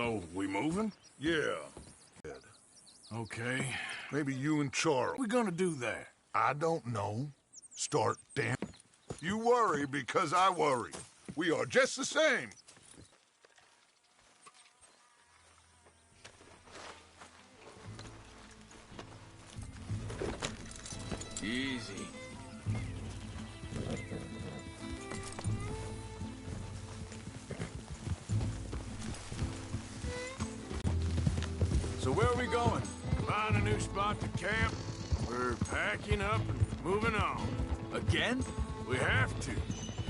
So, we moving? Yeah. Okay. Maybe you and Charles. We're gonna do that. I don't know. Start damn. You worry because I worry. We are just the same. Easy. So where are we going? Find a new spot to camp. We're packing up and moving on. Again? We have to.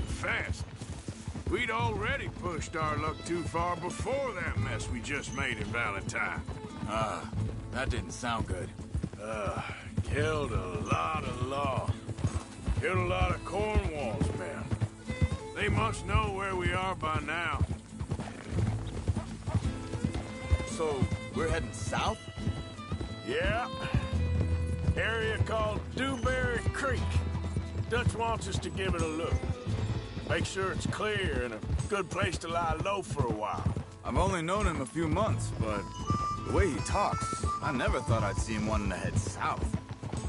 Fast. We'd already pushed our luck too far before that mess we just made in Valentine. That didn't sound good. Killed a lot of law. Killed a lot of Cornwall's men. They must know where we are by now. So, we're heading south? Yeah. Area called Dewberry Creek. Dutch wants us to give it a look. Make sure it's clear and a good place to lie low for a while. I've only known him a few months, but the way he talks, I never thought I'd see him wanting to head south.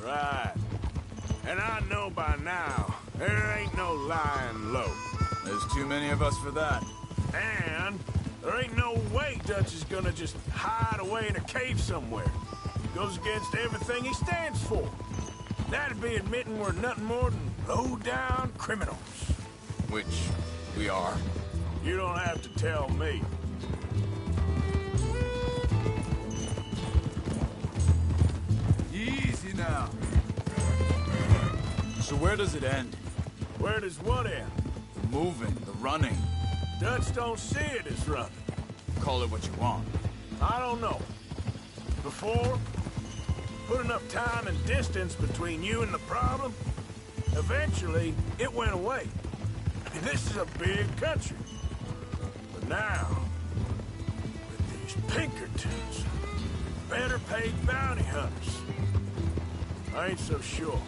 Right. And I know by now, there ain't no lying low. There's too many of us for that. And there ain't no way Dutch is gonna just hide away in a cave somewhere. Goes against everything he stands for. That'd be admitting we're nothing more than low-down criminals. Which we are. You don't have to tell me. Easy now. So where does it end? Where does what end? The moving, the running. Dutch don't see it as running. Call it what you want. I don't know. Before, put enough time and distance between you and the problem, eventually it went away. And this is a big country. But now, with these Pinkertons, better paid bounty hunters, I ain't so sure.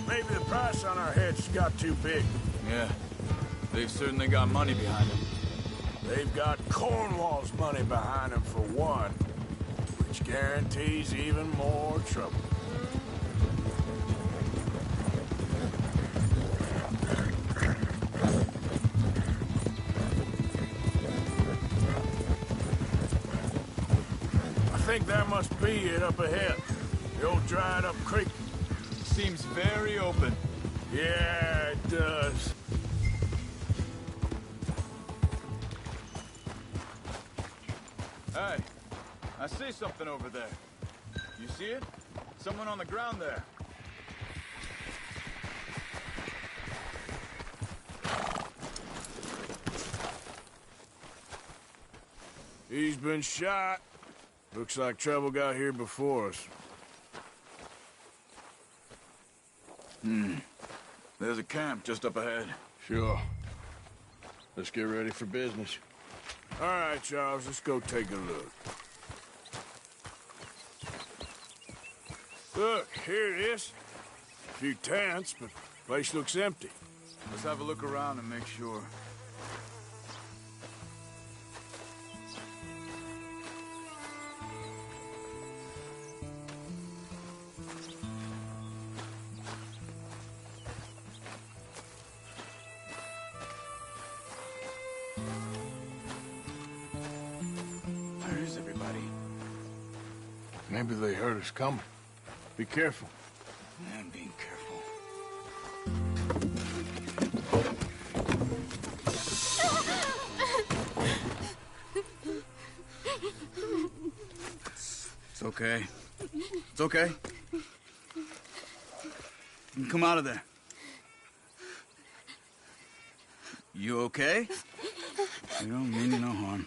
Maybe the price on our heads got too big. Yeah, they've certainly got money behind them. They've got Cornwall's money behind them for one, which guarantees even more trouble. I think that must be it up ahead. The old dried-up creek. Seems very open. Yeah, it does. Hey, I see something over there. You see it? Someone on the ground there. He's been shot. Looks like trouble got here before us. There's a camp just up ahead. Sure. Let's get ready for business. All right, Charles, let's go take a look. Look, here it is. A few tents, but the place looks empty. Let's have a look around and make sure. Where is everybody? Maybe they heard us coming. Be careful. I'm being careful. It's okay. It's okay. You can come out of there. You okay? You don't mean you no harm.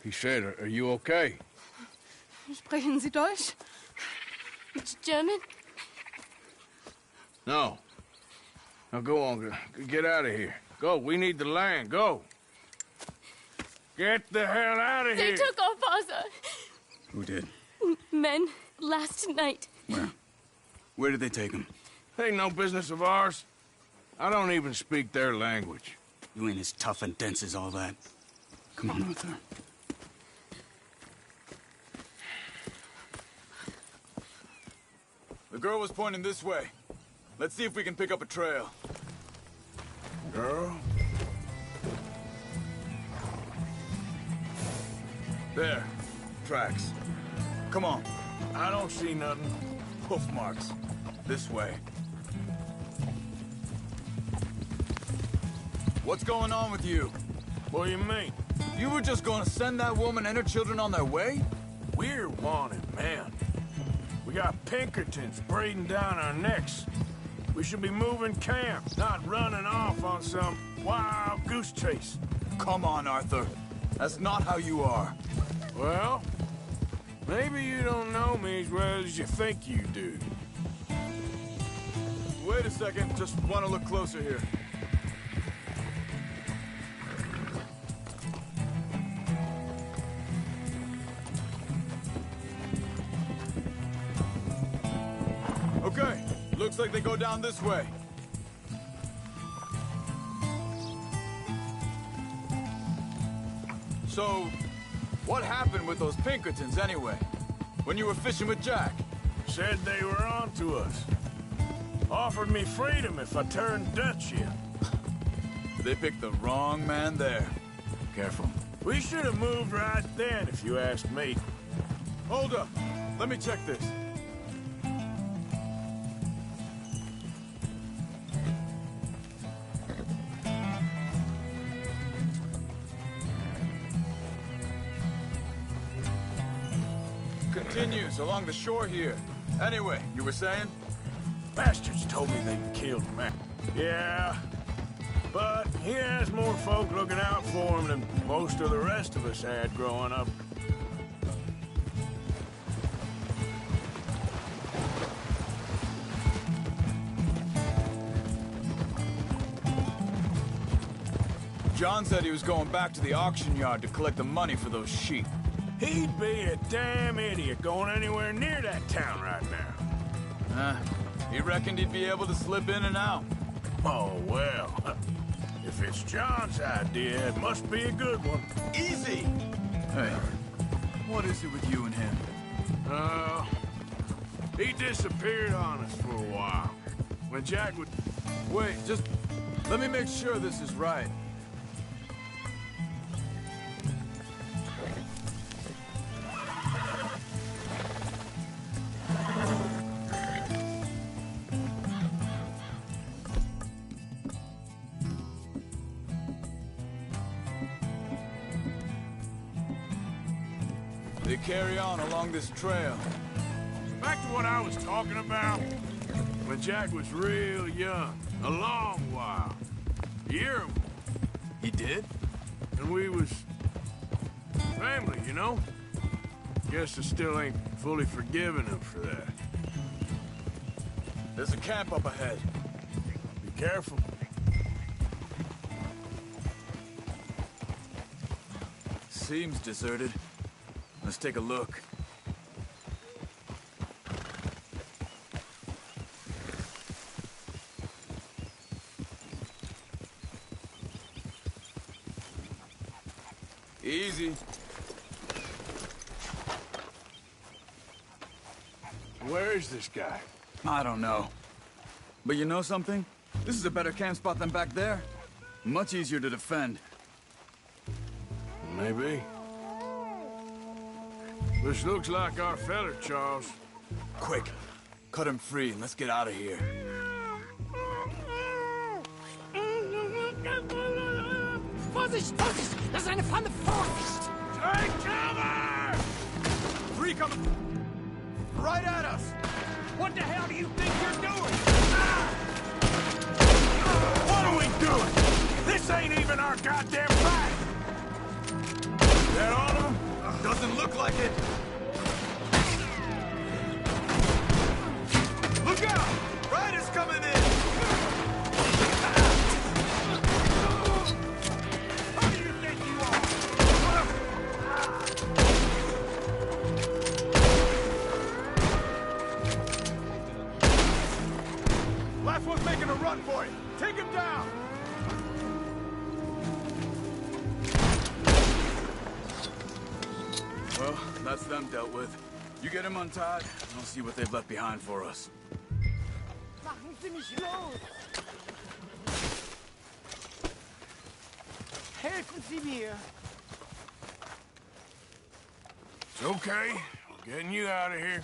He said, are you okay? Sprechen Sie Deutsch? German? No. Now go on, get out of here. Go, we need the land, go. Get the hell out of They here! took our father. Who did? Men, last night. Where? Where did they take him? Ain't no business of ours. I don't even speak their language. You ain't as tough and dense as all that. Come on, Arthur. The girl was pointing this way. Let's see if we can pick up a trail. Girl? There. Tracks. Come on. I don't see nothing. Hoof marks. This way. What's going on with you? What do you mean? You were just gonna send that woman and her children on their way? We're wanted men. We got Pinkertons breathing down our necks. We should be moving camp, not running off on some wild goose chase. Come on, Arthur. That's not how you are. Well, maybe you don't know me as well as you think you do. Wait a second. Just want to look closer here. Okay, looks like they go down this way. So, what happened with those Pinkertons anyway? When you were fishing with Jack? Said they were on to us. Offered me freedom if I turned Dutch in. They picked the wrong man there. Careful. We should have moved right then, if you asked me. Hold up. Let me check this. Continues along the shore here. Anyway, you were saying? Bastards told me they'd killed Mac. Yeah, but he has more folk looking out for him than most of the rest of us had growing up. John said he was going back to the auction yard to collect the money for those sheep. He'd be a damn idiot going anywhere near that town right now. He reckoned he'd be able to slip in and out. Oh, well. If it's John's idea, it must be a good one. Easy! Hey, what is it with you and him? He disappeared on us for a while. When Jack would... Wait, just let me make sure this is right. They carry on along this trail. Back to what I was talking about. When Jack was real young. A long while. A year. He did? And we was... family, you know? Guess I still ain't fully forgiven him for that. There's a camp up ahead. Be careful. Seems deserted. Let's take a look. Easy. Where is this guy? I don't know. But you know something? This is a better camp spot than back there. Much easier to defend. Maybe. This looks like our feller, Charles. Quick, cut him free and let's get out of here. Vorsicht, Vorsicht! Das ist eine Pfanne! Vorsicht! Take cover! Free coming right at us! What the hell do you think you're doing? What are we doing? This ain't even our goddamn fight! That all of them? Doesn't look like it. Look out! Riders coming in! Who do you think you are? Well, that's them dealt with. You get them untied, and I'll see what they've left behind for us. Machen Sie mich los! Helfen Sie mir! It's okay. We're getting you out of here.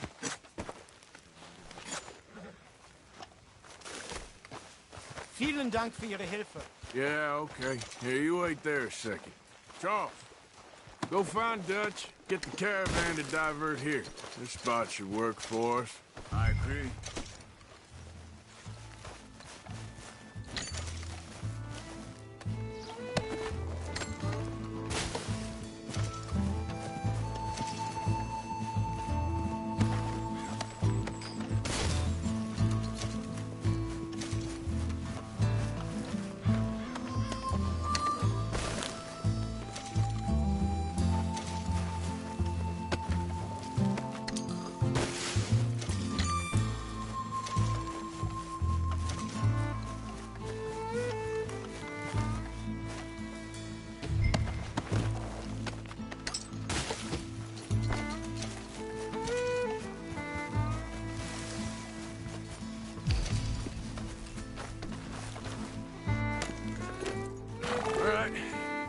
Vielen Dank für Ihre Hilfe. Yeah, okay. Here, you wait there a second. Charles, go find Dutch. Get the caravan to divert here. This spot should work for us. I agree.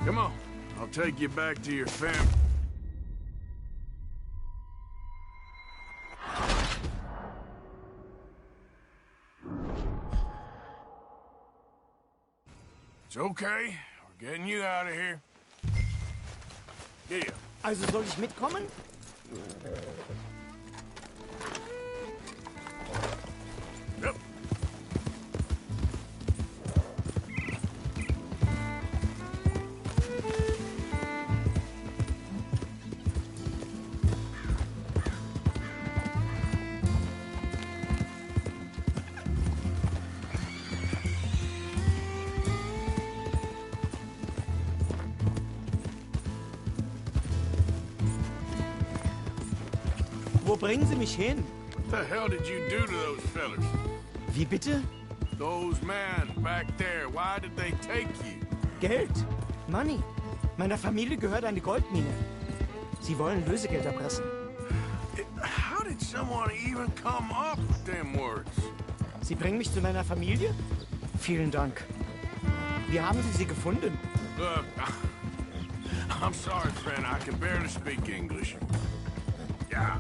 Come on. I'll take you back to your family. It's okay. We're getting you out of here. Get you. Also soll ich mitkommen? Yep. Wo bringen Sie mich hin? What the hell did you do to those fellas? Wie bitte? Those men back there, why did they take you? Geld. Money. Meiner Familie gehört eine Goldmine. Sie wollen Lösegeld erpressen. How did someone even come up with them words? Sie bringen mich zu meiner Familie? Vielen Dank. Wie haben Sie sie gefunden? Look, I'm sorry, friend. I can barely speak English. Yeah.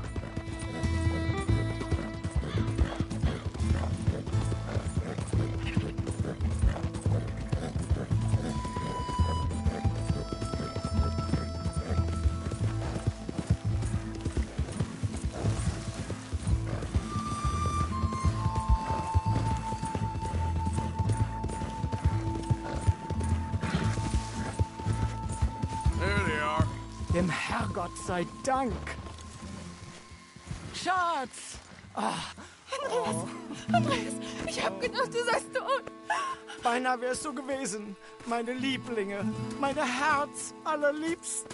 There they are. Dem Herrgott sei Dank. Schatz! Andreas, ich hab gedacht, du seist tot. Beinahe wär's so gewesen. Meine Lieblinge. Meine Herz allerliebst.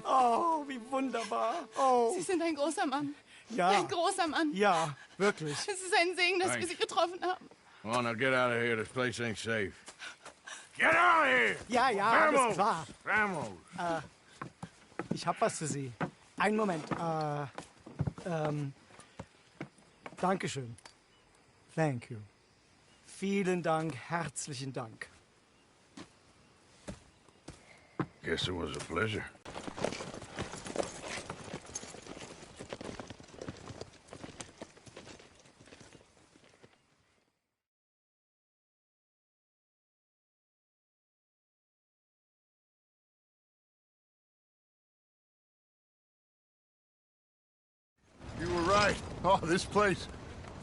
Oh, wie wunderbar. Oh, Sie sind ein großer Mann. ja. Ein großer Mann. Ja, wirklich. Es ist ein Segen, dass wir Sie getroffen haben. Come on, now get out of here. This place ain't safe. Get out of here! Ja, ja, alles klar. Vamos! Ich hab was für Sie. Einen Moment. Dankeschön. Thank you. Vielen Dank, herzlichen Dank. Guess it was a pleasure. You were right. Oh, this place.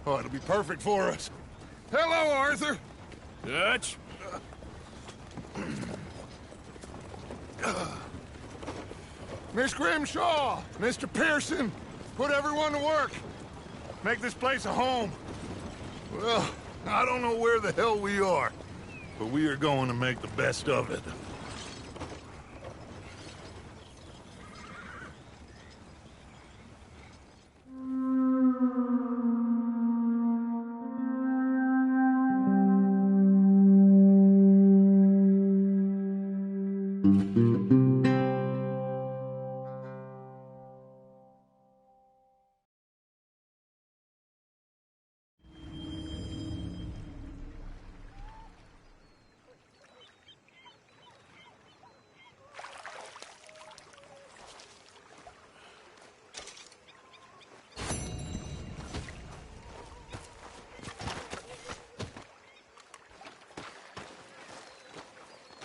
Oh, it'll be perfect for us. Hello, Arthur. Dutch? Miss Grimshaw, Mr. Pearson, put everyone to work. Make this place a home. Well, I don't know where the hell we are, but we are going to make the best of it.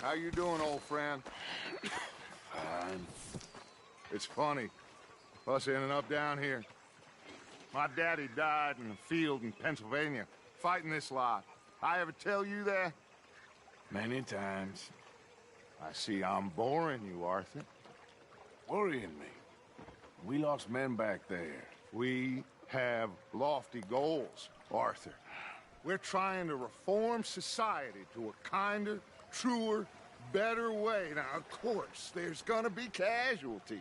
How you doing, old friend? Fine. It's funny, us ending up down here. My daddy died in the field in Pennsylvania, fighting this lot. I ever tell you that? Many times. I see I'm boring you, Arthur. Worrying me. We lost men back there. We have lofty goals, Arthur. We're trying to reform society to a kinder, truer, better way. Now, of course, there's gonna be casualties.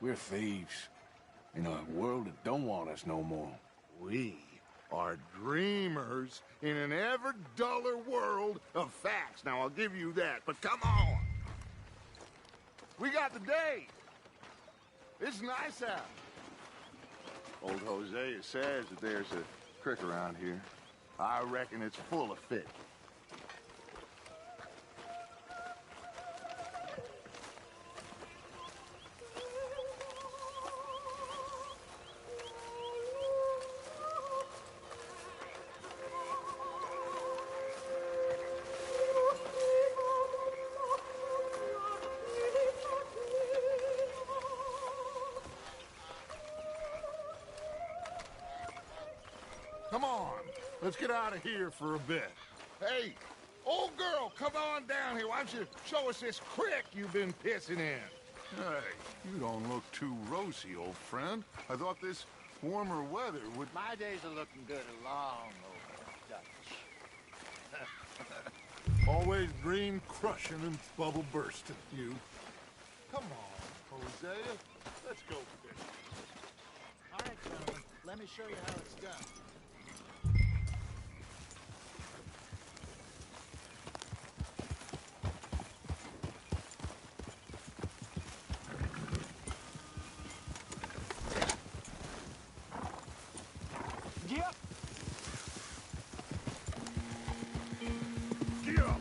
We're thieves. In a world that don't want us no more. We are dreamers in an ever duller world of facts. Now, I'll give you that, but come on. We got the day. It's nice out. Old Hosea says that there's a creek around here. I reckon it's full of fish. Come on, let's get out of here for a bit. Hey, old girl, come on down here. Why don't you show us this creek you've been pissing in? Hey, you don't look too rosy, old friend. I thought this warmer weather would... My days are looking good along over Dutch. Always green crushing and bubble bursting, you. Come on, Hosea. Let's go fishing. All right, gentlemen, let me show you how it's done. Yep. Gil,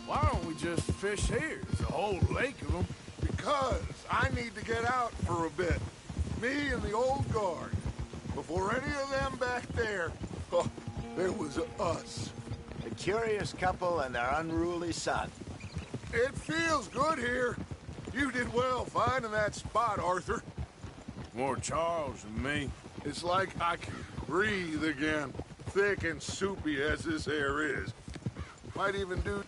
Why don't we just fish here? There's a whole lake of them. because I need to get out for a bit. Me and the old guard. Before any of them back there, oh, there was us. A curious couple and their unruly son. It feels good here. You did well finding that spot, Arthur. More Charles than me. It's like I can breathe again, thick and soupy as this air is. Might even do...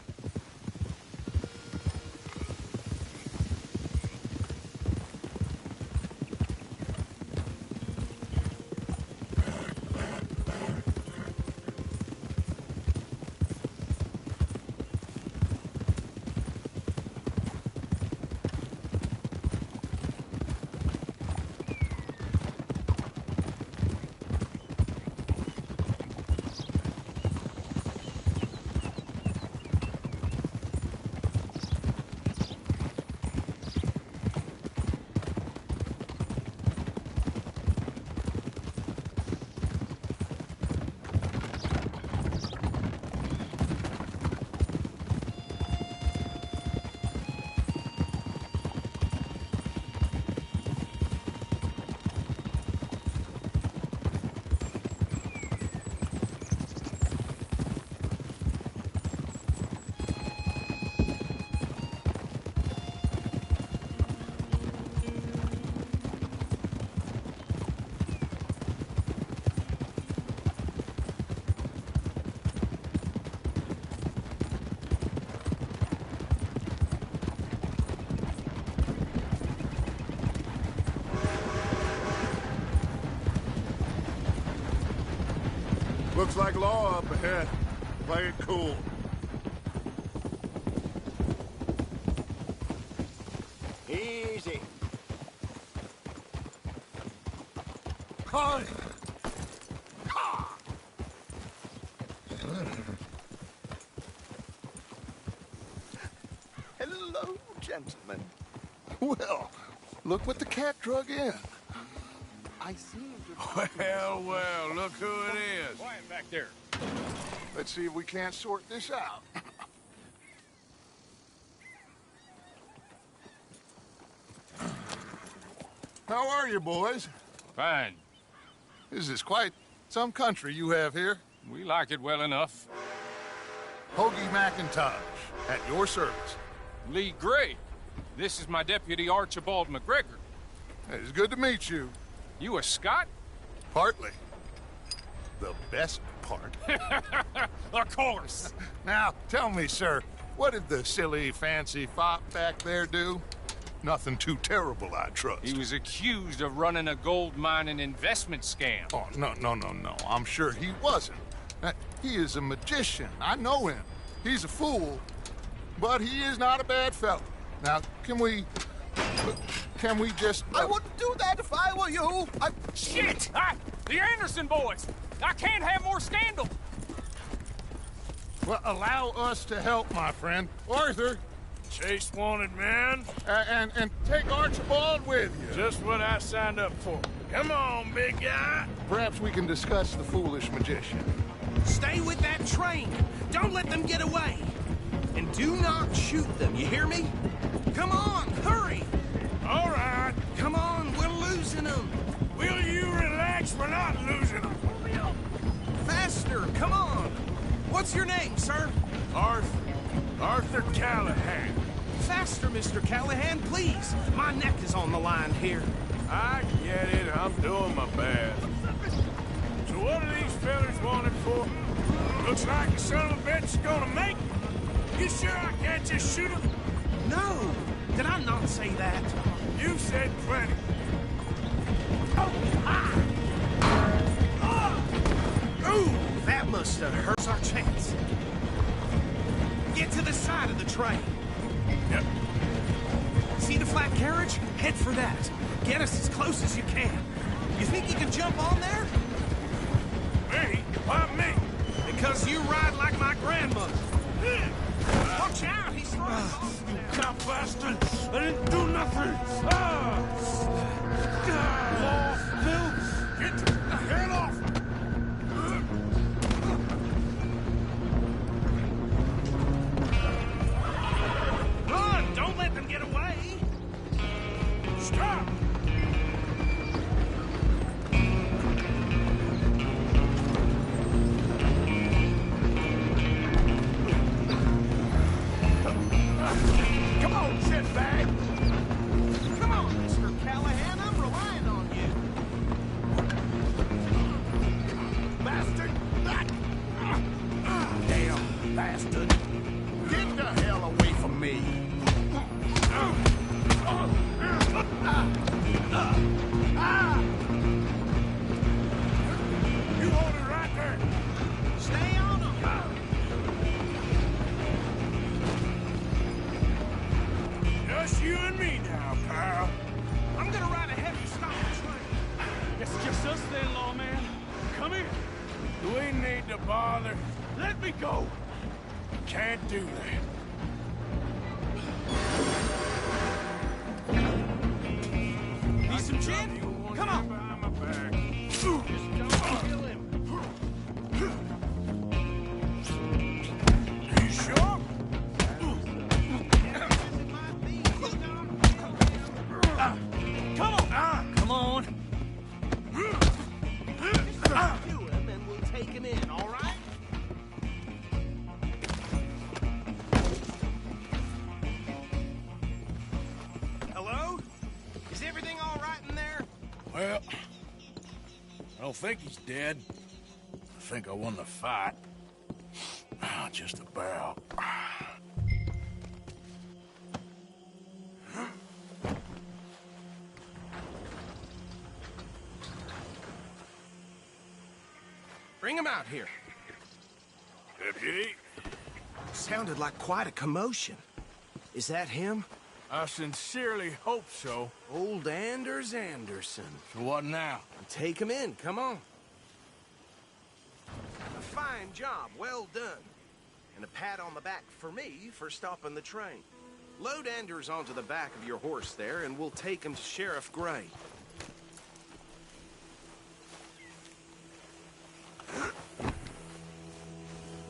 Looks like law up ahead. Play it cool. Easy. Connie! Hello, gentlemen. Well, look what the cat drug in. I seem to... Well, well, look who it is. Quiet back there. Let's see if we can't sort this out. How are you, boys? Fine. This is quite some country you have here. We like it well enough. Hoagie McIntosh. At your service. Lee Gray. This is my deputy Archibald McGregor. It's good to meet you. You a Scot? Partly. The best part. Of course. Now, tell me, sir, what did the silly, fancy fop back there do? Nothing too terrible, I trust. He was accused of running a gold mining investment scam. Oh, no. I'm sure he wasn't. He is a magician. I know him. He's a fool, but he is not a bad fellow. Now, can we just... I wouldn't do that if I were you. Shit! The Anderson boys! I can't have more scandal! Well, allow us to help, my friend. Arthur, Chase wanted man. and take Archibald with you. Just what I signed up for. Come on, big guy. Perhaps we can discuss the foolish magician. Stay with that train. Don't let them get away. And do not shoot them, you hear me? Come on, hurry! All right. Come on, we're losing them. Will you relax? We're not losing them. Faster, come on. What's your name, sir? Arthur Callahan. Faster, Mr. Callahan, please. My neck is on the line here. I get it. I'm doing my best. So what are these fellas wanted for? Looks like the son of a bitch is gonna make it. You sure I can't just shoot him? No, did I not say that? You said plenty. Ooh, that must have hurt our chance. Get to the side of the train. Yep. See the flat carriage? Head for that. Get us as close as you can. You think you can jump on there? Me? Why me? Because you ride like my grandmother. Watch out, he's throwing bombs You there. cop bastard! I didn't do nothing! Off, Bill! Get off! Run! Don't let them get away! Stop! Come on, shitbag! Come on, Mr. Callahan, I'm relying on you. Bastard! Damn bastard! Get the hell away from me. You hold it right there! Stay on them. Just you and me now, pal. I'm gonna ride ahead and stop the train. It's just us then, lawman. Come here. Do we need to bother? Let me go. Can't do that. Need some gin? Come on. Behind my back. Don't kill him. You sure? Come on. Come on. Do him and we'll take him in, all right? Hello? Is everything all right in there? Well, I don't think he's dead. I think I won the fight. Just about. Bring him out here. Deputy, Sounded like quite a commotion. Is that him? I sincerely hope so. Old Anders Anderson. So what now? Take him in, come on. A fine job, well done. And a pat on the back for me for stopping the train. Load Anders onto the back of your horse there, and we'll take him to Sheriff Gray.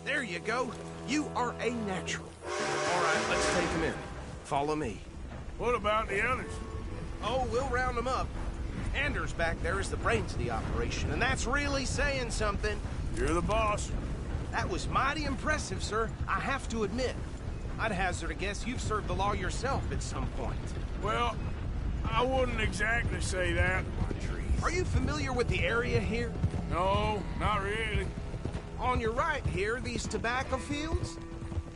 There you go. You are a natural. All right, let's take him in. Follow me. What about the others? Oh, we'll round them up. Anders back there is the brains of the operation, and that's really saying something. You're the boss. That was mighty impressive, sir. I have to admit. I'd hazard a guess you've served the law yourself at some point. Well, I wouldn't exactly say that. Are you familiar with the area here? No, not really. On your right here, these tobacco fields?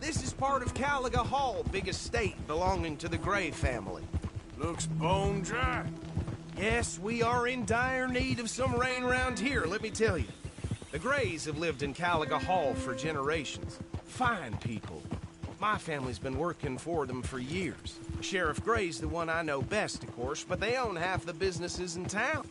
This is part of Caliga Hall, big estate belonging to the Gray family. Looks bone dry. Yes, we are in dire need of some rain around here, let me tell you. The Grays have lived in Caliga Hall for generations. Fine people. My family's been working for them for years. Sheriff Gray's the one I know best, of course, but they own half the businesses in town.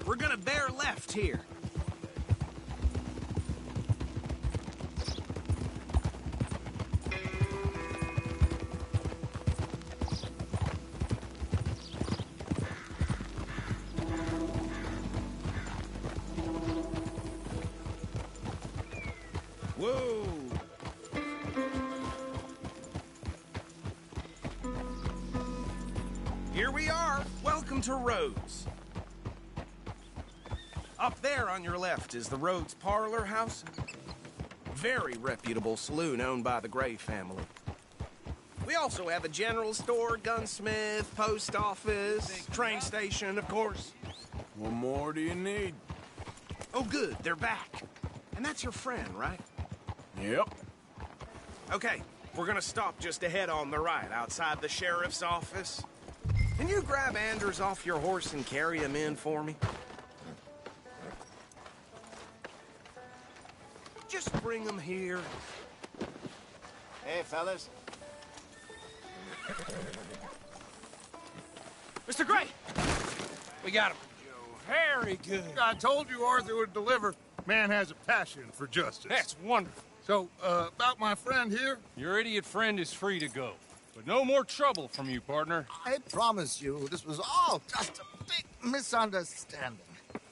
We're gonna bear left here. Whoa! Here we are. Welcome to Rhodes. Up there on your left is the Rhodes Parlor House. Very reputable saloon owned by the Gray family. We also have a general store, gunsmith, post office, train station, of course. What more do you need? Oh, good, they're back. And that's your friend, right? Yep. Okay, we're gonna stop just ahead on the right, outside the sheriff's office. Can you grab Anders off your horse and carry him in for me? Just bring him here. Hey, fellas. Mr. Gray! We got him. Very good. I told you Arthur would deliver. Man has a passion for justice. That's wonderful. So, about my friend here? Your idiot friend is free to go. But no more trouble from you, partner. I promise you, this was all just a big misunderstanding.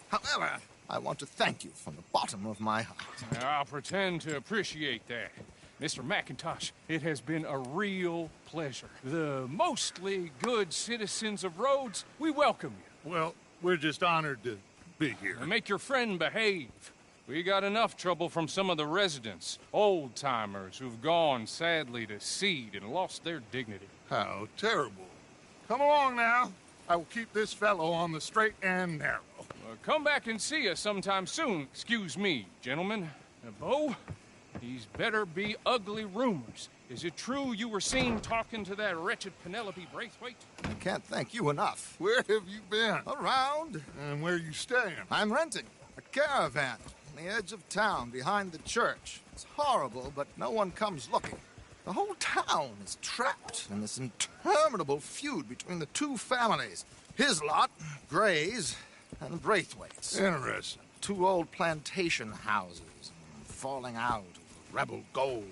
However, I want to thank you from the bottom of my heart. I'll pretend to appreciate that. Mr. McIntosh, it has been a real pleasure. The mostly good citizens of Rhodes, we welcome you. Well, we're just honored to be here. And make your friend behave. We got enough trouble from some of the residents, old-timers who've gone, sadly, to seed and lost their dignity. How terrible. Come along now. I will keep this fellow on the straight and narrow. Come back and see us sometime soon. Excuse me, gentlemen. Bo, these better be ugly rumors. Is it true you were seen talking to that wretched Penelope Braithwaite? I can't thank you enough. Where have you been? Around. And where are you staying? I'm renting a caravan on the edge of town behind the church. It's horrible, but no one comes looking. The whole town is trapped in this interminable feud between the two families. His lot, Gray's, and Braithwaite's. Interesting. Two old plantation houses, falling out of rebel gold,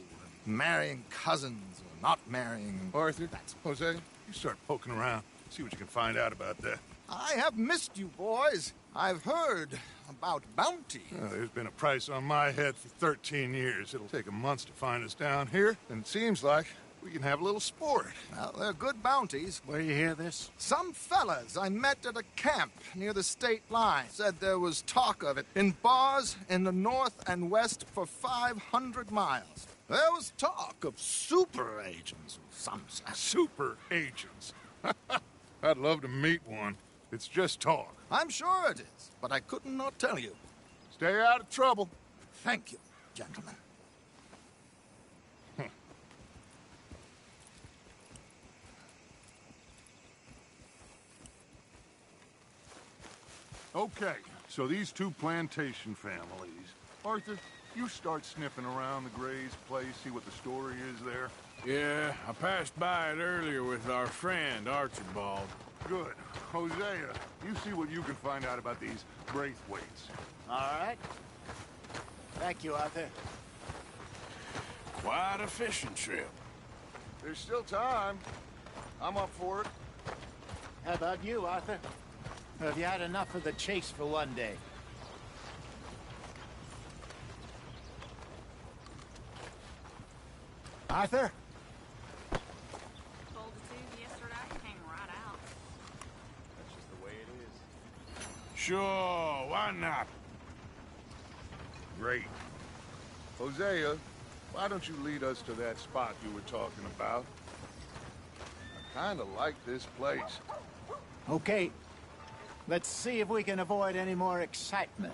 and marrying cousins or not marrying. Arthur, Jose, you start poking around. See what you can find out about that. I have missed you, boys. I've heard about bounty. There's been a price on my head for 13 years. It'll take 'em months to find us down here, and it seems like we can have a little sport. Well, they're good bounties. Where you hear this? Some fellas I met at a camp near the state line said there was talk of it in bars in the north and west for 500 miles. There was talk of super agents of some sort. Super agents. I'd love to meet one. It's just talk. I'm sure it is, but I couldn't not tell you. Stay out of trouble. Thank you, gentlemen. Okay, so these two plantation families. Arthur, you start sniffing around the Gray's place, see what the story is there. Yeah, I passed by it earlier with our friend, Archibald. Good. Hosea, you see what you can find out about these Braithwaites. All right. Thank you, Arthur. Quite a fishing trip. There's still time. I'm up for it. How about you, Arthur? Or have you had enough of the chase for one day? Arthur? Told the tube yesterday, came right out. That's just the way it is. Sure, why not? Great. Hosea, why don't you lead us to that spot you were talking about? I kinda like this place. Okay. Let's see if we can avoid any more excitement.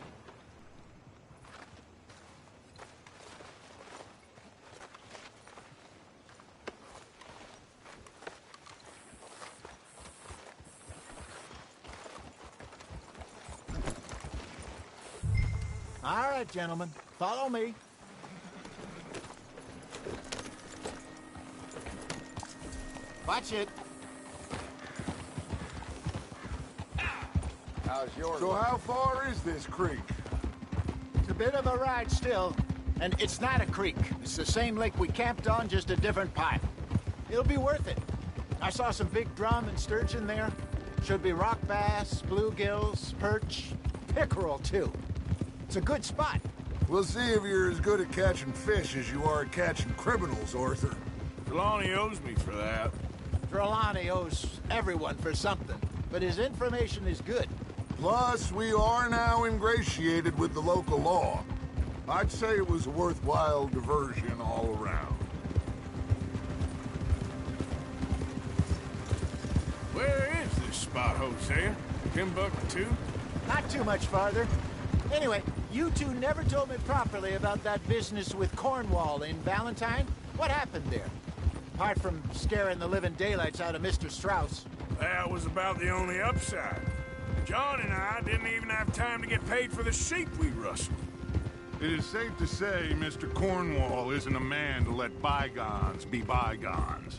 All right, gentlemen. Follow me. Watch it. How's yours? So how far is this creek? It's a bit of a ride still, and it's not a creek. It's the same lake we camped on, just a different pipe. It'll be worth it. I saw some big drum and sturgeon there. Should be rock bass, bluegills, perch, pickerel too. It's a good spot. We'll see if you're as good at catching fish as you are at catching criminals, Arthur. Trelawney owes me for that. Trelawney owes everyone for something, but his information is good. Plus, we are now ingratiated with the local law. I'd say it was a worthwhile diversion all around. Where is this spot, Hosea? Timbuktu? Not too much farther. Anyway, you two never told me properly about that business with Cornwall in Valentine. What happened there? Apart from scaring the living daylights out of Mr. Strauss. That was about the only upside. John and I didn't even have time to get paid for the sheep we rustled. It is safe to say Mr. Cornwall isn't a man to let bygones be bygones.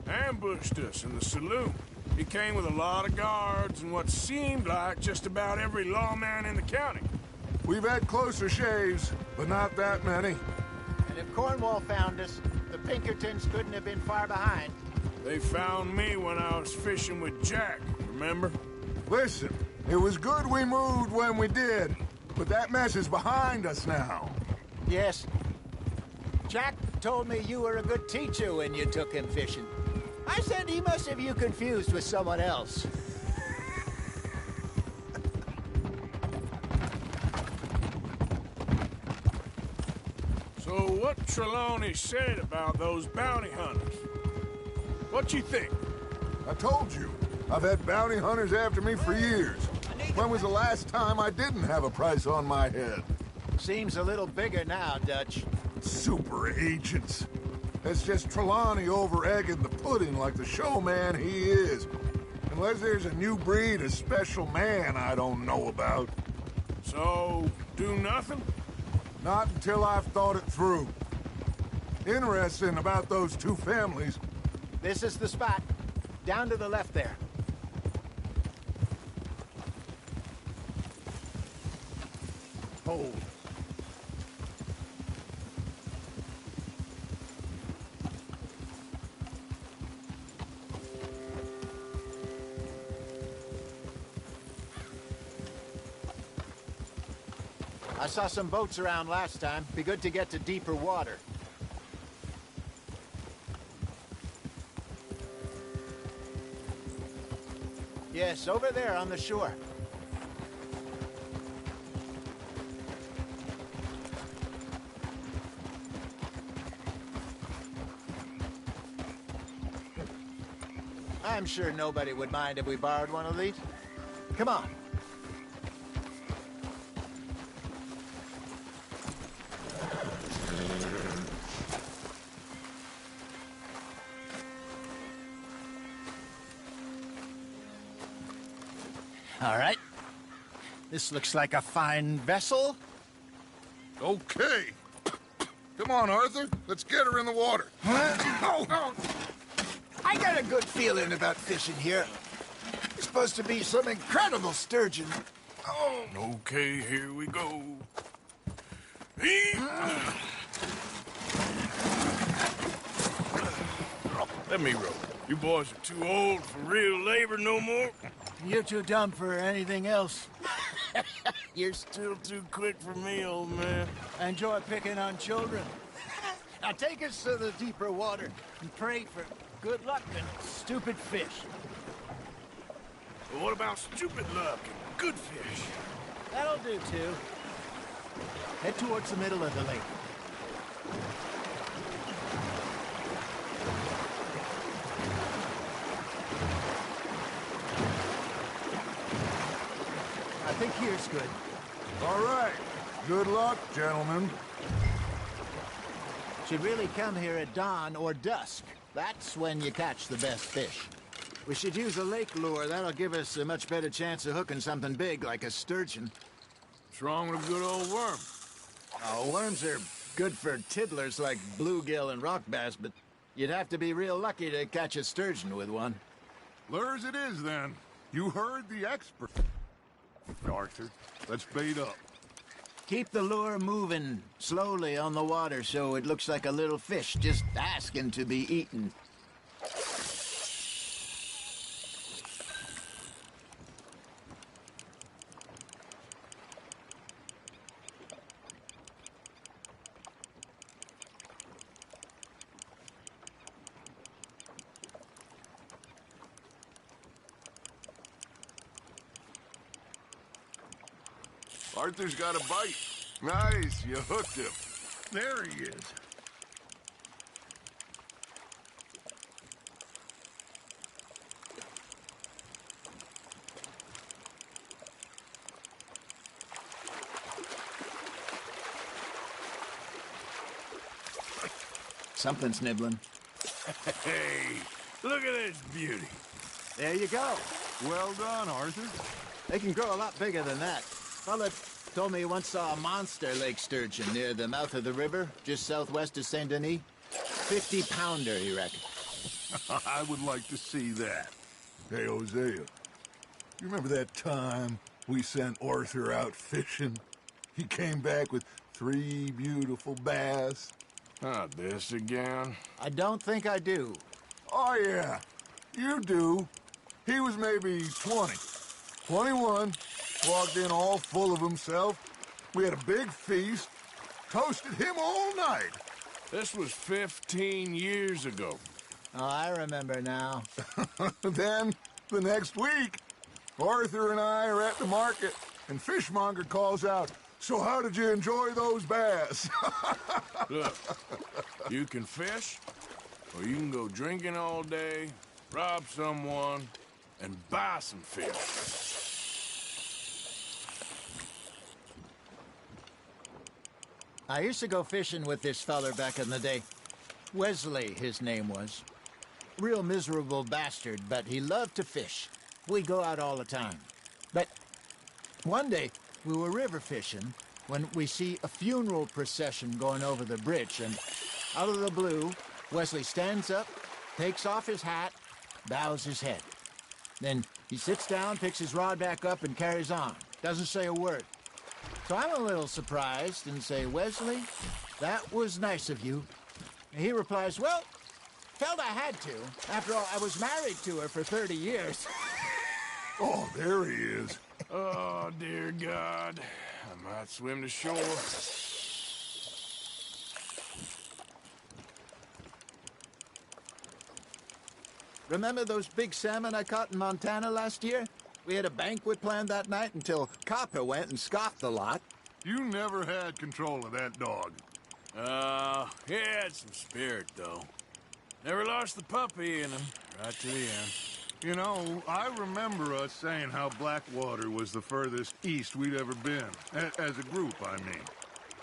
Ambushed us in the saloon. He came with a lot of guards and what seemed like just about every lawman in the county. We've had closer shaves, but not that many. And if Cornwall found us, the Pinkertons couldn't have been far behind. They found me when I was fishing with Jack, remember? Listen, it was good we moved when we did, but that mess is behind us now. Yes. Jack told me you were a good teacher when you took him fishing. I said he must have you confused with someone else. So what Trelawney said about those bounty hunters? What you think? I told you, I've had bounty hunters after me for years. When was the last time I didn't have a price on my head? Seems a little bigger now, Dutch. Super agents. That's just Trelawney over-egging the pudding like the showman he is. Unless there's a new breed of special man I don't know about. So, do nothing? Not until I've thought it through. Interesting about those two families. This is the spot. Down to the left there. Hold. I saw some boats around last time. Be good to get to deeper water. Yes, over there on the shore. I'm sure nobody would mind if we borrowed one of these. Come on. All right. This looks like a fine vessel. Okay. Come on, Arthur. Let's get her in the water. Oh. I got a good feeling about fishing here. It's supposed to be some incredible sturgeon. Oh. Okay, here we go. Let me row. You boys are too old for real labor no more. You're too dumb for anything else. You're still too quick for me, old man. I enjoy picking on children. Now take us to the deeper water and pray for good luck and stupid fish. But what about stupid luck and good fish? That'll do, too. Head towards the middle of the lake. I think here's good. All right. Good luck, gentlemen. Should really come here at dawn or dusk. That's when you catch the best fish. We should use a lake lure. That'll give us a much better chance of hooking something big like a sturgeon. What's wrong with a good old worm? Oh, worms are good for tiddlers like bluegill and rock bass, but you'd have to be real lucky to catch a sturgeon with one. Lures it is, then. You heard the expert. Arthur, let's bait up. Keep the lure moving slowly on the water so it looks like a little fish just asking to be eaten. Arthur's got a bite. Nice, you hooked him. There he is. Something's nibbling. Hey, look at this beauty. There you go. Well done, Arthur. They can grow a lot bigger than that. Fella told me he once saw a monster lake sturgeon near the mouth of the river, just southwest of Saint Denis. 50-pounder, he reckoned. I would like to see that. Hey, Hosea, you remember that time we sent Arthur out fishing? He came back with 3 beautiful bass. Not this again. I don't think I do. Oh, yeah, you do. He was maybe 20, 21, walked in all full of himself. We had a big feast, toasted him all night. This was 15 years ago. Oh, I remember now. Then, the next week, Arthur and I are at the market, and Fishmonger calls out, "So how did you enjoy those bass?" Look, you can fish, or you can go drinking all day, rob someone, and buy some fish. I used to go fishing with this feller back in the day. Wesley, his name was. Real miserable bastard, but he loved to fish. We'd go out all the time. But one day, we were river fishing when we see a funeral procession going over the bridge, and out of the blue, Wesley stands up, takes off his hat, bows his head. Then he sits down, picks his rod back up, and carries on. Doesn't say a word. So I'm a little surprised and say, "Wesley, that was nice of you." And he replies, "Well, felt I had to. After all, I was married to her for 30 years. Oh, there he is. Oh, dear God. I might swim to shore. Remember those big salmon I caught in Montana last year? We had a banquet planned that night until Copper went and scoffed the lot. You never had control of that dog. He had some spirit, though. Never lost the puppy in him, right to the end. You know, I remember us saying how Blackwater was the furthest east we'd ever been. As a group, I mean.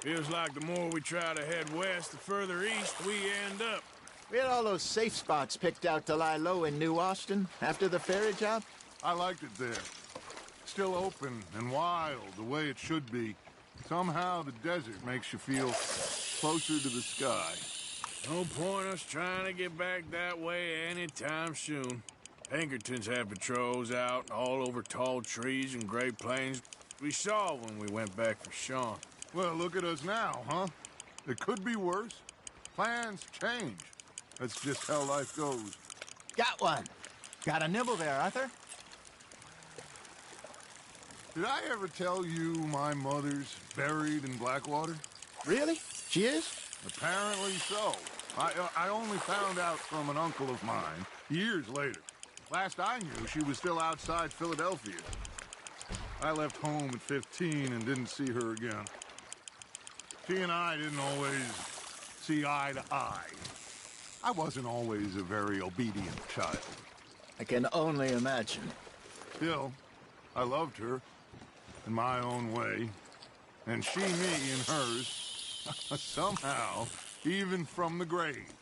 Feels like the more we try to head west, the further east we end up. We had all those safe spots picked out to lie low in New Austin after the ferry job. I liked it there. Still open and wild, the way it should be. Somehow the desert makes you feel closer to the sky. No point us trying to get back that way anytime soon. Pinkertons have patrols out all over tall trees and Great Plains. We saw when we went back for Sean. Well, look at us now, huh? It could be worse. Plans change. That's just how life goes. Got one. Got a nibble there, Arthur? Did I ever tell you my mother's buried in Blackwater? Really? She is? Apparently so. I only found out from an uncle of mine years later. Last I knew, she was still outside Philadelphia. I left home at 15 and didn't see her again. She and I didn't always see eye to eye. I wasn't always a very obedient child. I can only imagine. Still, I loved her in my own way, and she me in hers. Somehow, even from the grave,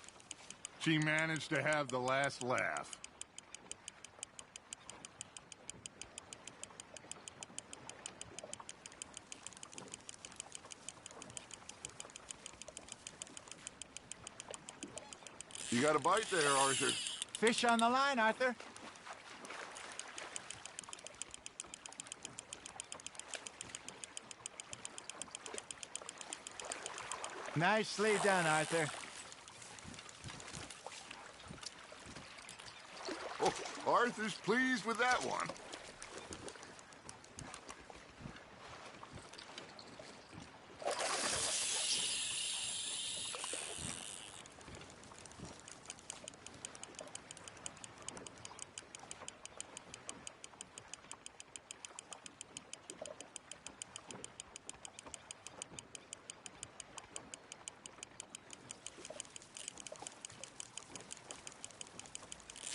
she managed to have the last laugh. You got a bite there, Arthur. Fish on the line, Arthur. Nicely done, Arthur. Oh, Arthur's pleased with that one.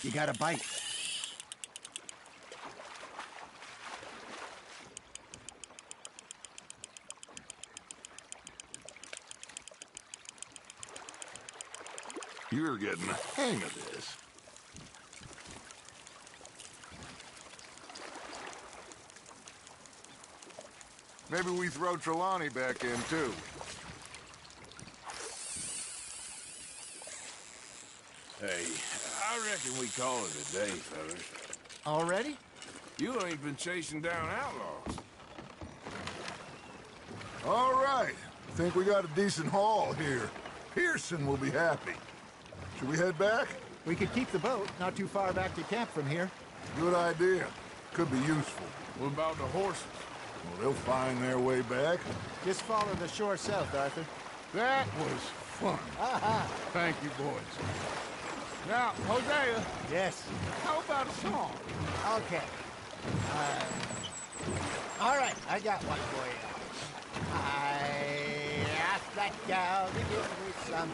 You got a bite. You're getting the hang of this. Maybe we throw Trelawney back in, too. Hey, I reckon we call it a day, fellas. Already? You ain't been chasing down outlaws. All right. Think we got a decent haul here. Pearson will be happy. Should we head back? We could keep the boat not too far back to camp from here. Good idea. Could be useful. What about the horses? Well, they'll find their way back. Just follow the shore south, Arthur. That was fun. Thank you, boys. Now, Hosea, Yes. how about a song? Okay. All right, I got one for you. I asked that gal to give me some.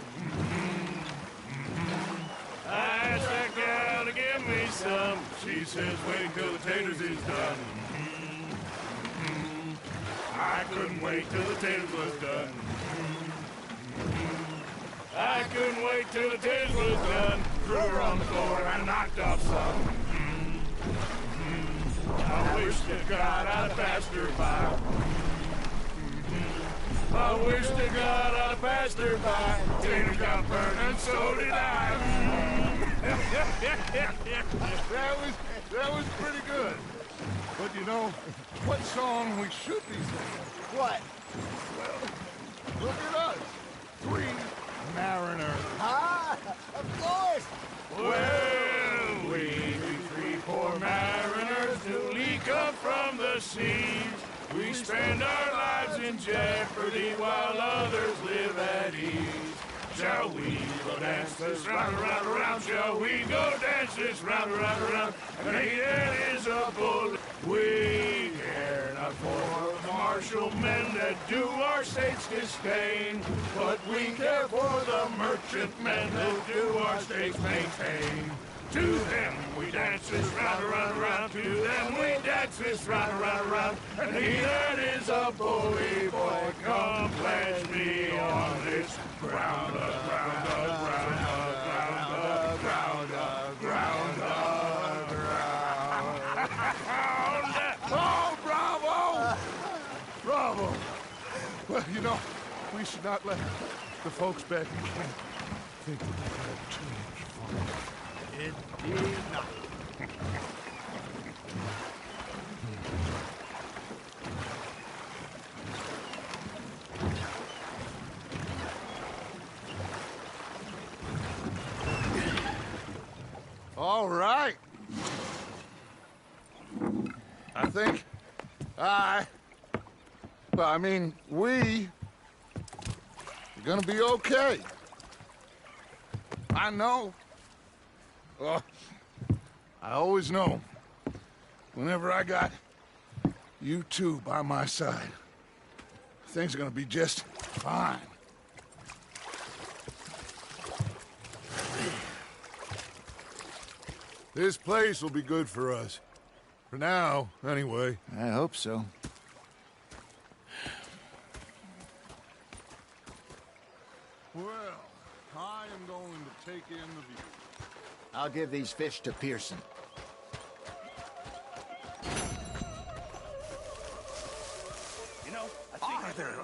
I asked that gal to give me some. She says wait till the taters is done. I couldn't wait till the taters was done. I couldn't wait till the taters was done. Threw her on the floor and knocked off some. I wish to God I'd passed her by. I wish to God I'd passed her by. Taters got burned and so did I. That was pretty good. But you know, what song we should be singing? What? Well, look at us. 3 mariners. Ah, of course. Well, we be 3 poor mariners newly come from the seas. We spend our lives in jeopardy while others live at ease. Shall we go dance this round, around, around? Shall we go dance this round, around, around? And it is a bullet. We care not for the martial men that do our state's disdain, but we care for the merchant men that do our state's maintain. To them we dance this round, around, around. To them we dance this round, around, around. And he that is a bully boy, come pledge me on this ground up, ground up, ground up, ground up, ground up, ground up, ground up. Oh, bravo! Bravo! Well, you know, we should not let the folks back in camp think that we had too much fun. It did not. right. I think we are gonna be okay. I know. I always know. Whenever I got you two by my side, things are gonna be just fine. This place will be good for us. For now, anyway. I hope so. Well, I am going to take in the view. I'll give these fish to Pearson. You know, are there